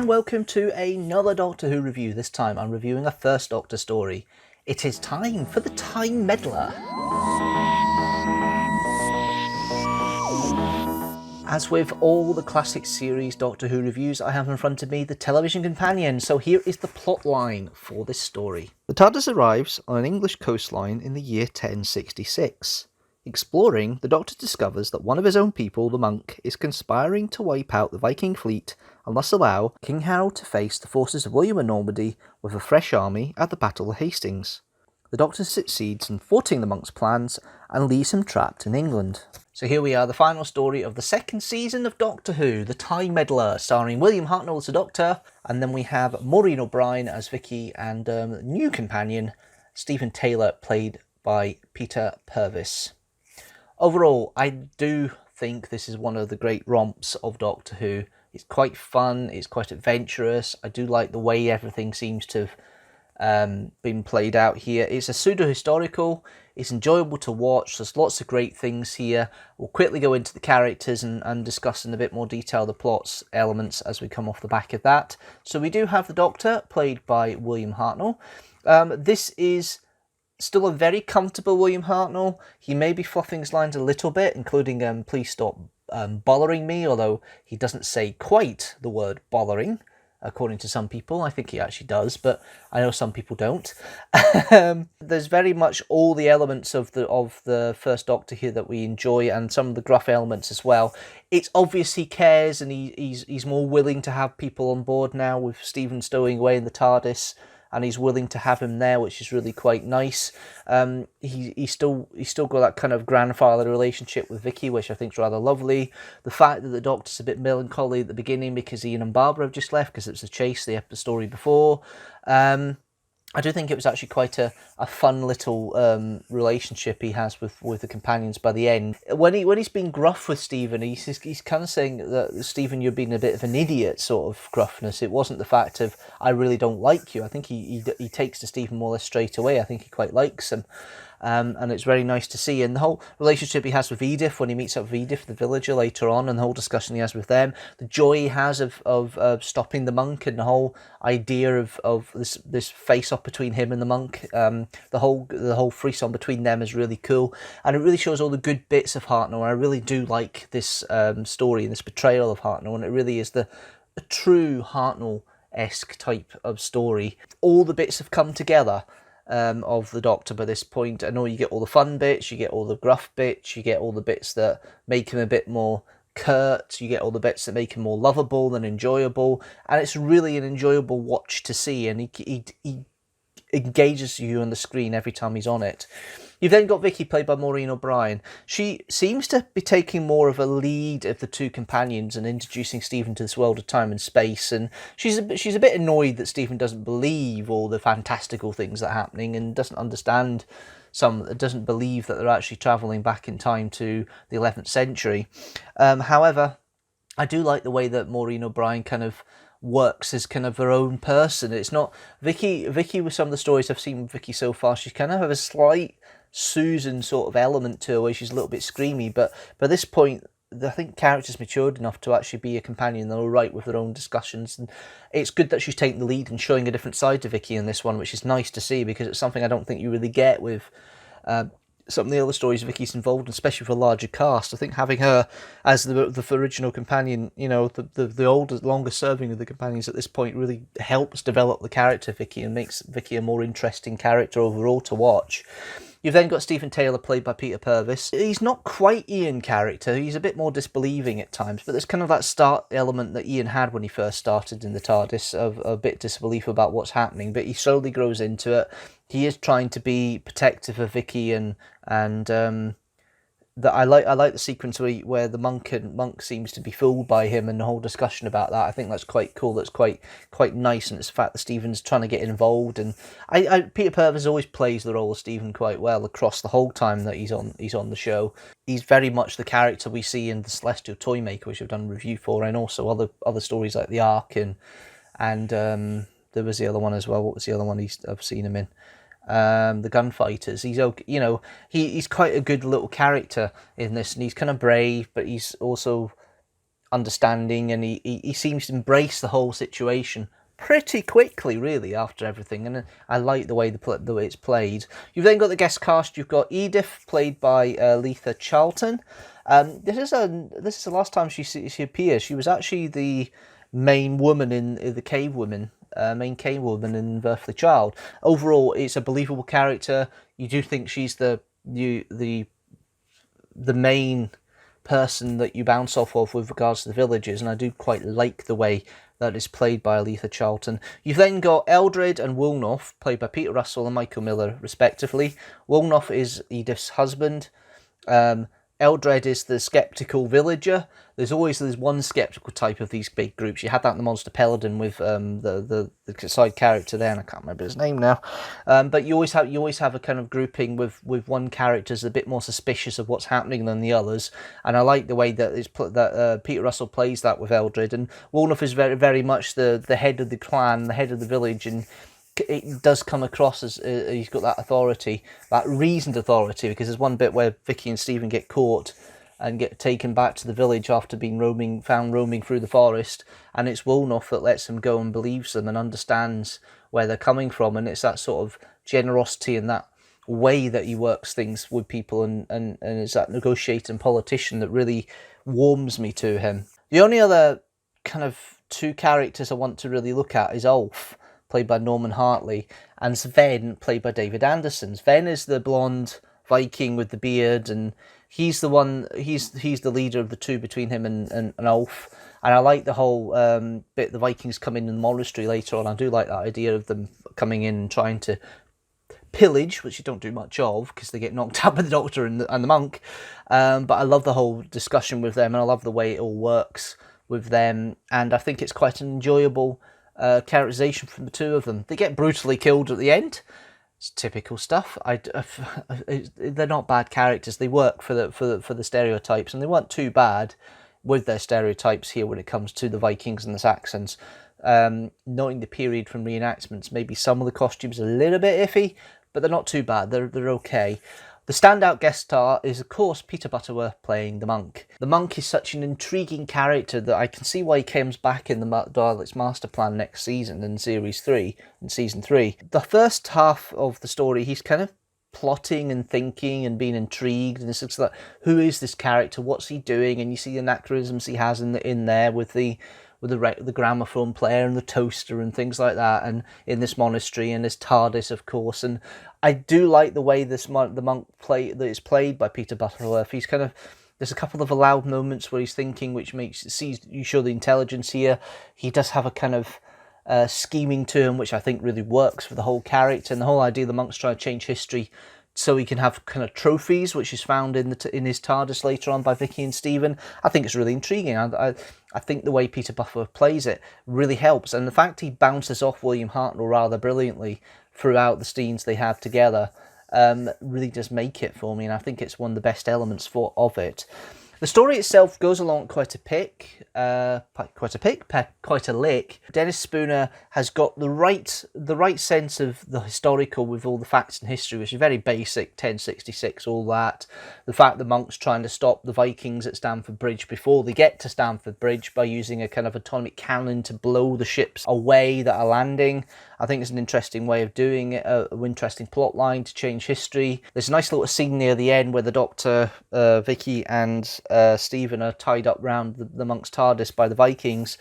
and welcome to another Doctor Who review. This time I'm reviewing a First Doctor story. It is time for the Time Meddler. As with all the classic series Doctor Who reviews, I have in front of me the television companion, so here is the plot line for this story. The TARDIS arrives on an English coastline in the year 1066. Exploring, the Doctor discovers that one of his own people, the monk, is conspiring to wipe out the Viking fleet and thus allow King Harold to face the forces of William of Normandy with a fresh army at the Battle of Hastings. The Doctor succeeds in thwarting the monk's plans and leaves him trapped in England. So here we are, the final story of the second season of Doctor Who, The Time Meddler, starring William Hartnell as the Doctor, and then we have Maureen O'Brien as Vicky, and new companion, Stephen Taylor, played by Peter Purves. Overall, I do think this is one of the great romps of Doctor Who. It's quite fun, it's quite adventurous. I do like the way everything seems to have been played out here. It's a pseudo-historical, it's enjoyable to watch, there's lots of great things here. We'll quickly go into the characters and discuss in a bit more detail the plot's elements as we come off the back of that. So we do have the Doctor, played by William Hartnell. This is still a very comfortable William Hartnell. He may be fluffing his lines a little bit, including please stop bothering me, although he doesn't say quite the word bothering, according to some people. I think he actually does, but I know some people don't. There's very much all the elements of the First Doctor here that we enjoy, and some of the gruff elements as well. It's obvious he cares, and he's more willing to have people on board now with Stephen stowing away in the TARDIS, and he's willing to have him there, which is really quite nice. He's still got that kind of grandfather relationship with Vicky, which I think is rather lovely. The fact that the Doctor's a bit melancholy at the beginning because Ian and Barbara have just left because it was a chase, the story before. I do think it was actually quite a fun little relationship he has with the companions by the end. When he's being gruff with Stephen, he's kind of saying that, Stephen, you're being a bit of an idiot sort of gruffness. It wasn't the fact of, I really don't like you. I think he takes to Stephen more or less straight away. I think he quite likes him. And it's very nice to see. And the whole relationship he has with Edith, when he meets up with Edith, the villager, later on, and the whole discussion he has with them, the joy he has of stopping the monk, and the whole idea of this face-off between him and the monk, the whole frisson between them is really cool, and it really shows all the good bits of Hartnell. I really do like this story and this portrayal of Hartnell, and it really is a true Hartnell-esque type of story. All the bits have come together of the Doctor by this point. I know you get all the fun bits, you get all the gruff bits, you get all the bits that make him a bit more curt, you get all the bits that make him more lovable and enjoyable, and it's really an enjoyable watch to see, and he engages you on the screen every time he's on it. You've then got Vicky, played by Maureen O'Brien. She seems to be taking more of a lead of the two companions and introducing Stephen to this world of time and space, and she's a bit annoyed that Stephen doesn't believe all the fantastical things that are happening and doesn't understand doesn't believe that they're actually travelling back in time to the 11th century. However, I do like the way that Maureen O'Brien kind of works as kind of her own person. It's not Vicky with some of the stories I've seen with Vicky so far, she kind of has a slight Susan sort of element to her where she's a little bit screamy, but by this point I think character's matured enough to actually be a companion. They're all right with their own discussions, and it's good that she's taking the lead and showing a different side to Vicky in this one, which is nice to see, because it's something I don't think you really get with some of the other stories Vicky's involved in, especially with a larger cast. I think having her as the original companion, you know, the older, longer serving of the companions at this point, really helps develop the character Vicky and makes Vicky a more interesting character overall to watch. You've then got Stephen Taylor, played by Peter Purves. He's not quite Ian character, he's a bit more disbelieving at times, but there's kind of that start element that Ian had when he first started in the TARDIS, of a bit disbelief about what's happening, but he slowly grows into it. He is trying to be protective of Vicky, and that I like the sequence where the monk seems to be fooled by him, and the whole discussion about that. I think that's quite cool. That's quite nice, and it's the fact that Stephen's trying to get involved. And Peter Purves always plays the role of Stephen quite well across the whole time that he's on the show. He's very much the character we see in the Celestial Toymaker, which I've done a review for, and also other stories like the Ark, and there was the other one as well. What was the other one I've seen him in? The Gunfighters. He's quite a good little character in this, and he's kind of brave, but he's also understanding, and he seems to embrace the whole situation pretty quickly, really, after everything. And I like the way the way it's played. You've then got the guest cast. You've got Edith, played by Letha Charlton. This is the last time she appears. She was actually the main woman in the Cave Women. Main cave woman in Earthly Child. Overall, it's a believable character. You do think she's the main person that you bounce off of with regards to the villagers, and I do quite like the way that is played by Letha Charlton. You've then got Eldred and Wolnoff, played by Peter Russell and Michael Miller, respectively. Wolnoff is Edith's husband. Eldred is the sceptical villager. There's one sceptical type of these big groups. You had that in the Monster Paladin with the side character there, and I can't remember his name now. But you always have a kind of grouping with one character is a bit more suspicious of what's happening than the others. And I like the way that Peter Russell plays that with Eldred. And Wolnoff is very, very much the head of the clan, the head of the village, and it does come across as he's got that authority, that reasoned authority, because there's one bit where Vicky and Stephen get caught and get taken back to the village after being found roaming through the forest, and it's Wolnoff that lets them go and believes them and understands where they're coming from, and it's that sort of generosity and that way that he works things with people, and it's that negotiating politician that really warms me to him. The only other kind of two characters I want to really look at is Ulf, played by Norman Hartley, and Sven, played by David Anderson. Sven is the blonde Viking with the beard, and he's the leader of the two between him and Ulf. And I like the whole bit the Vikings come in the monastery later on. I do like that idea of them coming in and trying to pillage, which you don't do much of because they get knocked out by the doctor and the monk. But I love the whole discussion with them, and I love the way it all works with them. And I think it's quite an enjoyable characterization from the two of them. They get brutally killed at the end. It's typical stuff. They're not bad characters. They work for the stereotypes, and they weren't too bad with their stereotypes here when it comes to the Vikings and the Saxons. Knowing the period from reenactments, maybe some of the costumes are a little bit iffy, but they're not too bad. They're okay. The standout guest star is, of course, Peter Butterworth playing the monk. The monk is such an intriguing character that I can see why he comes back in the Daleks' master plan next season in Season 3. The first half of the story, he's kind of plotting and thinking and being intrigued, and it's like, who is this character? What's he doing? And you see the anachronisms he has in there with the gramophone player and the toaster and things like that, and in this monastery and this TARDIS, of course. And I do like the way the monk that is played by Peter Butterworth. He's kind of, there's a couple of loud moments where he's thinking, which you show the intelligence here. He does have a kind of scheming to him, which I think really works for the whole character, and the whole idea the monk's trying to change history so he can have kind of trophies, which is found in his TARDIS later on by Vicky and Stephen. I think it's really intriguing. I think the way Peter Butterworth plays it really helps, and the fact he bounces off William Hartnell rather brilliantly throughout the scenes they have together really does make it for me, and I think it's one of the best elements of it. The story itself goes along quite a lick. Dennis Spooner has got the right sense of the historical with all the facts and history, which is very basic, 1066, all that. The fact the monk's trying to stop the Vikings at Stamford Bridge before they get to Stamford Bridge by using a kind of atomic cannon to blow the ships away that are landing. I think it's an interesting way of doing it, an interesting plot line to change history. There's a nice little scene near the end where the Doctor, Vicky and Stephen are tied up round the monk's TARDIS by the Vikings,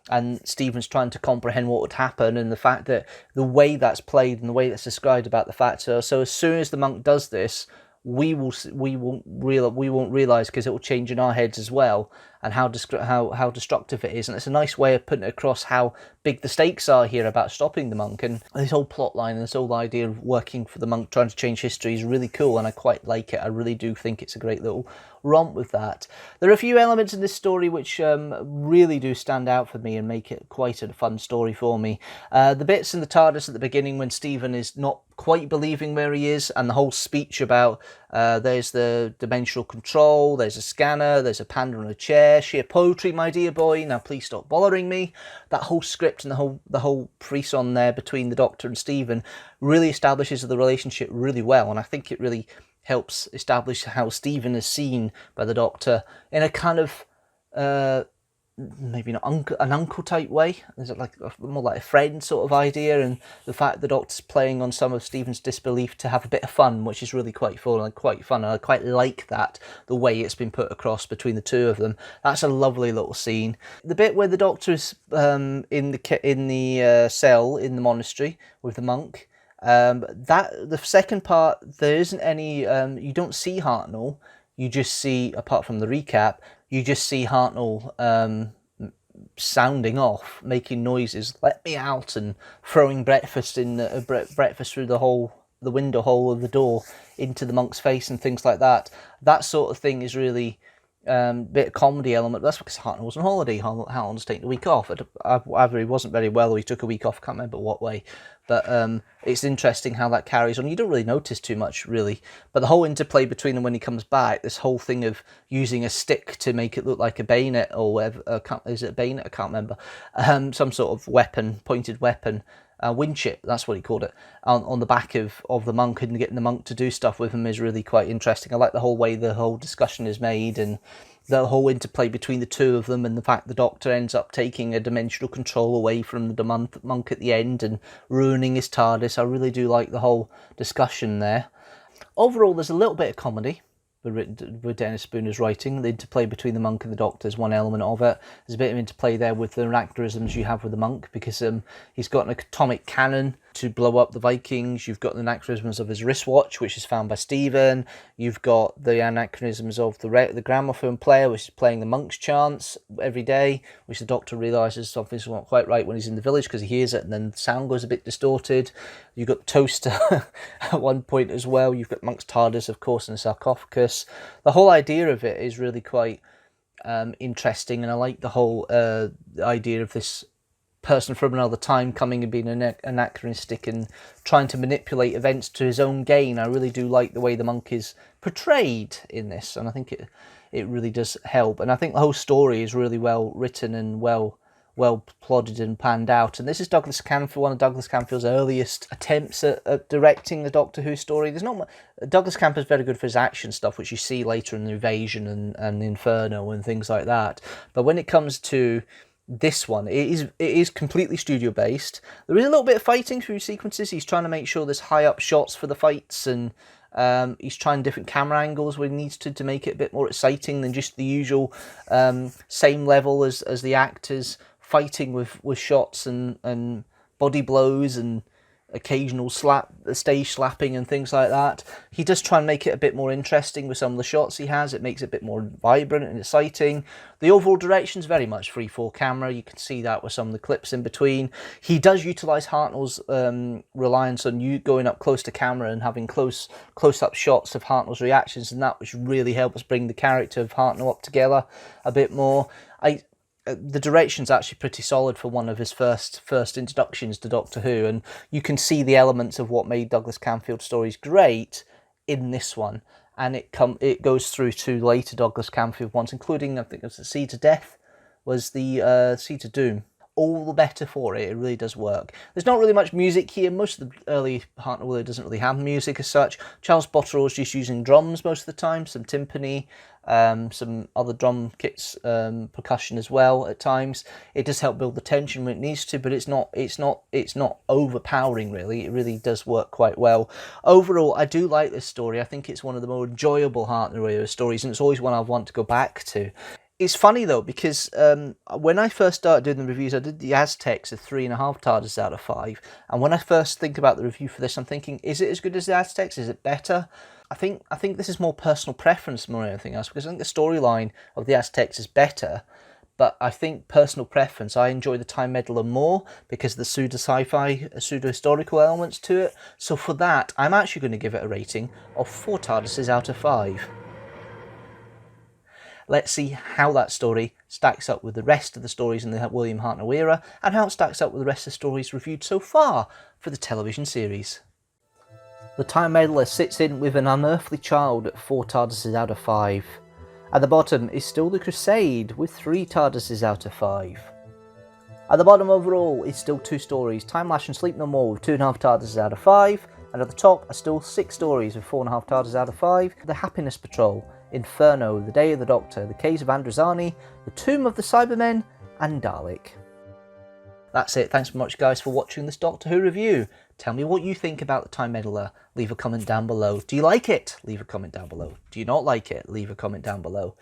and Stephen's trying to comprehend what would happen, and the fact that the way that's played and the way that's described about the fact so as soon as the monk does this, we won't realize, because it will change in our heads as well, and how destructive it is. And it's a nice way of putting across how big the stakes are here about stopping the monk. And this whole plot line and this whole idea of working for the monk, trying to change history, is really cool, and I quite like it. I really do think it's a great little romp with that. There are a few elements in this story which really do stand out for me and make it quite a fun story for me. The bits in the TARDIS at the beginning when Stephen is not quite believing where he is, and the whole speech about there's the dimensional control, there's a scanner, there's a panda on a chair, sheer poetry, my dear boy, now please stop bothering me. That whole script and the whole frisson there between the Doctor and Stephen really establishes the relationship really well, and I think it really helps establish how Stephen is seen by the Doctor in a kind of maybe not an uncle type way. Is it like more like a friend sort of idea? And the fact the Doctor's playing on some of Stephen's disbelief to have a bit of fun, which is really quite fun and quite fun. And I quite like that, the way it's been put across between the two of them. That's a lovely little scene. The bit where the Doctor is in the cell in the monastery with the monk. That the second part, there isn't any. You don't see Hartnell. You just see, apart from the recap, you just see Hartnell sounding off, making noises, "Let me out," and throwing breakfast breakfast through the window hole of the door into the monk's face and things like that. That sort of thing is really bit of comedy element. That's because Hartnell was on holiday. Hartnell was taking a week off. Either he wasn't very well or he took a week off. Can't remember what way. But it's interesting how that carries on. You don't really notice too much, really. But the whole interplay between them when he comes back, this whole thing of using a stick to make it look like a bayonet or whatever. Is it a bayonet? I can't remember. Some sort of weapon, pointed weapon. Winchip, that's what he called it, on the back of the monk, and getting the monk to do stuff with him is really quite interesting. I like the whole way the whole discussion is made, and the whole interplay between the two of them, and the fact the Doctor ends up taking a dimensional control away from the monk at the end and ruining his TARDIS. I really do like the whole discussion there. Overall, there's a little bit of comedy with Dennis Spooner's writing. The interplay between the monk and the Doctor is one element of it. There's a bit of interplay there with the anachronisms you have with the monk, because he's got an atomic cannon to blow up the Vikings. You've got the anachronisms of his wristwatch, which is found by Stephen. You've got the anachronisms of the gramophone player, which is playing the monk's chants every day, which the Doctor realises something's not quite right when he's in the village because he hears it, and then the sound goes a bit distorted. You've got the toaster at one point as well. You've got monk's TARDIS, of course, in a sarcophagus. The whole idea of it is really quite interesting, and I like the whole idea of this person from another time coming and being anachronistic and trying to manipulate events to his own gain. I really do like the way the monk is portrayed in this, and I think it really does help. And I think the whole story is really well written and well plotted and planned out. And this is Douglas Camfield, one of Douglas Camfield's earliest attempts at directing the Doctor Who story. There's not much. Douglas Camfield's very good for his action stuff, which you see later in the Invasion and Inferno and things like that. But when it comes to this one, it is completely studio based. There is a little bit of fighting through sequences. He's trying to make sure there's high up shots for the fights, and he's trying different camera angles where he needs to make it a bit more exciting than just the usual same level as the actors fighting with shots and body blows and occasional stage slapping and things like that. He does try and make it a bit more interesting with some of the shots he has. It makes it a bit more vibrant and exciting. The overall direction's very much 3/4 camera. You can see that with some of the clips in between. He does utilise Hartnell's reliance on you going up close to camera and having close-up shots of Hartnell's reactions, and that which really helps bring the character of Hartnell up together a bit more. The direction's actually pretty solid for one of his first introductions to Doctor Who, and you can see the elements of what made Douglas Camfield's stories great in this one, and it goes through to later Douglas Camfield ones, including, I think it was the Seeds of Death, was the Seeds of Doom. All the better for it. It really does work. There's not really much music here. Most of the early Hartnell doesn't really have music as such. Charles Botterill's just using drums most of the time, some timpani, some other drum kits, percussion as well at times. It does help build the tension when it needs to, but it's not overpowering really. It really does work quite well. Overall, I do like this story. I think it's one of the more enjoyable Hartnell era stories, and it's always one I want to go back to. It's funny though, because when I first started doing the reviews, I did the Aztecs at 3.5 TARDIS out of 5. And when I first think about the review for this, I'm thinking, is it as good as the Aztecs? Is it better? I think this is more personal preference more than anything else, because I think the storyline of the Aztecs is better. But I think personal preference, I enjoy the Time Meddler more because of the pseudo-sci-fi, pseudo-historical elements to it. So for that, I'm actually going to give it a rating of 4 TARDISes out of 5. Let's see how that story stacks up with the rest of the stories in the William Hartnell era, and how it stacks up with the rest of the stories reviewed so far for the television series. The Time Meddler sits in with an unearthly child at 4 TARDISes out of 5. At the bottom is still the Crusade with 3 TARDISes out of 5. At the bottom overall is still 2 stories, Time Lash and Sleep No More with 2.5 TARDISes out of 5. And at the top are still 6 stories with 4.5 TARDISes out of 5. The Happiness Patrol Inferno, The Day of the Doctor, The Caves of Androzani, The Tomb of the Cybermen, and Dalek. That's it. Thanks so much, guys, for watching this Doctor Who review. Tell me what you think about the Time Meddler. Leave a comment down below. Do you like it? Leave a comment down below. Do you not like it? Leave a comment down below.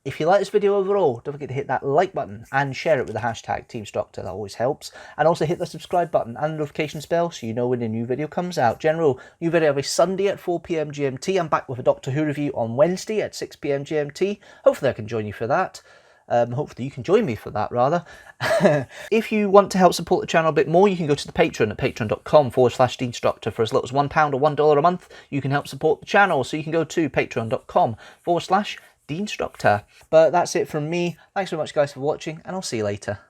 If you like this video overall, don't forget to hit that like button and share it with the hashtag teamstructor. That always helps. And also hit the subscribe button and the notifications bell so you know when a new video comes out. General new video every Sunday at 4 PM GMT. I'm back with a Doctor Who review on Wednesday at 6 PM GMT. Hopefully I can join you for that. Hopefully you can join me for that, rather. If you want to help support the channel a bit more, you can go to the Patreon at patreon.com/Deanstructor. For as little as £1 or $1 a month, you can help support the channel. So you can go to patreon.com/Deanstructor. But that's it from me. Thanks very much, guys, for watching, and I'll see you later.